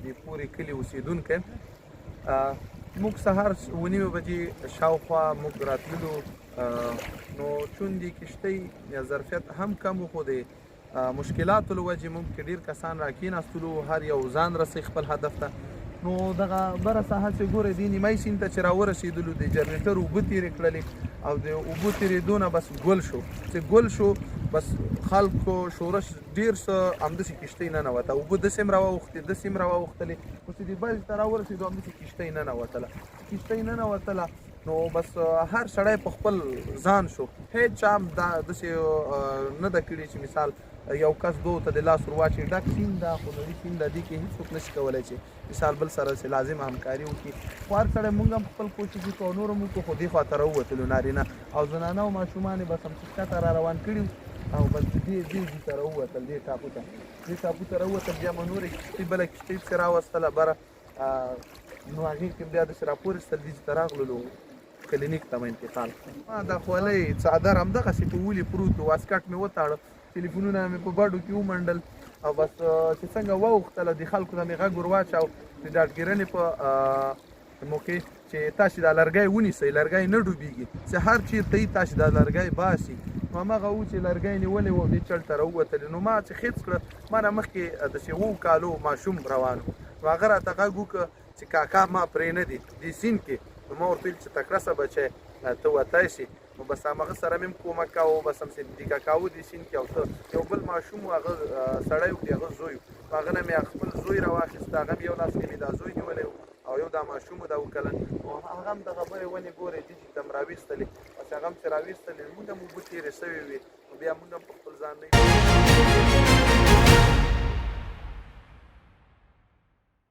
د پورې کلي اوسېدونکی یم. موږ سهار 9:30 بجې شاوخوا موږ راتللو نو چون د کښتۍ ظرفیت هم کم و خو د مشکلاتو له وجې موږ کې ډېر کسان راکېناستلو هر یو ځان رسوي خپل هدف ته. نو دغه بره ساحه چې ګورئ دې نیمایي سیند ته چې راورسېدلو د جنریټر اوبه تېرې کړلې او د اوبو تېرېدو نه بس ګل شو چې ګل شو بس خلکو شورش ډېر څه همداسې کښتۍ ننوته اوبه داسې هم راواوښتې داسې هم راواوښتلې خو چې دې بل ته راورسېدو همداسې کښتۍ ننوتله نو بس هر سړی په خپل ځان شو هېڅ چا هم داسې نه ده کړې چې مثال یو کس دوه ته د لاس ور واچوي ډک سیند ده خو نړۍ سیند ده دې کې هېڅوک نشي کولی چې مثال بل سره چې لازمه همکاري وکړي خو هر سړی موږ هم خپل کوشش وکړو نور هم وکړو خو دې خوا ته راووتلو نارینه او زنانه او ماشومان یې بس همڅه ښکته را روان کړي او بس دې ته راووتل دې ټاپو ته راووتل بیا مو نورې کښتۍ بله کښتۍ پسې راوستله بره نو هغې کې بیا داسې راپورېستل دې ته راغللو کلینیک ته مو انتقال ما د خولۍ څادر همدغسې په ولې پروت و واسکټ مې وتاړه ټلیفونونه مې په بډو کې ومنډل او بس چې څنګه واوښتله د خلکو ته مې غږ ور واچاو د ډاډګیرنې په موقع چې تاسې دا لرګی ونیسئ لرګی نه ډوبېږي چې هر چېرته یي تاسې دا لرګی باسي نو همغه و چې لرګی نیولی و دې چل ته راووتلې نو ما چې خېڅ کړه ما نه مخکې داسې 7 کالو ماشوم روان و نو هغه راته غږ وکړه چې کاکا ما پرې نه دي دې سیند کې نو ما ورته ویل چې تکړه سه بچی ته وتی سې نو بس همغه سره مې هم کومک کاوه بس همسې دیکه کاوه دې سیند کې او ته یو بل ماشوم و هغه سړی و د هغه زوی و هغه نه مې خپل زوی راواخېست هغه مې یو لاس کې مې دا زوی نیولی و او یو دا ماشوم و دا 7 کلن او هغه هم دغه بلې ونې ګورئ دې ته هم راویستلې بس هغه هم چې راویستلې مونږ هم اوبه تېرې سوې وې نو بیا مونږ هم په خپل ځان نه